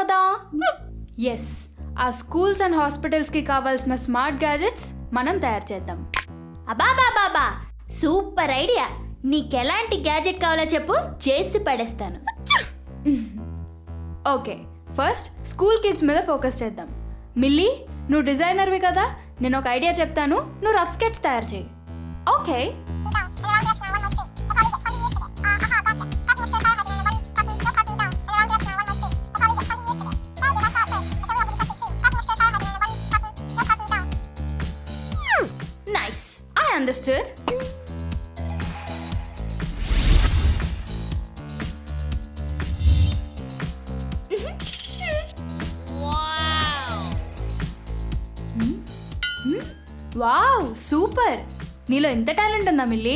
కదా. ఎస్, ఆ schools and హాస్పిటల్స్కి కావాల్సిన స్మార్ట్ గ్యాజెట్స్ మనం తయారు చేద్దాం. అబాబాబాబా, సూపర్ ఐడియా. నీకెలాంటి గ్యాజెట్ కావాలో చెప్పు, చేసి పడేస్తాను. ఓకే, ఫస్ట్ స్కూల్ కిడ్స్ మీద ఫోకస్ చేద్దాం. మిల్లీ, నువ్వు డిజైనర్వి కదా, నేను ఒక ఐడియా చెప్తాను, నువ్వు రఫ్ స్కెచ్ తయారు చేయి. Okay. Nice, I understood. Wow, super. నీలో ఎంత టాలెంట్ ఉందా మిల్లీ?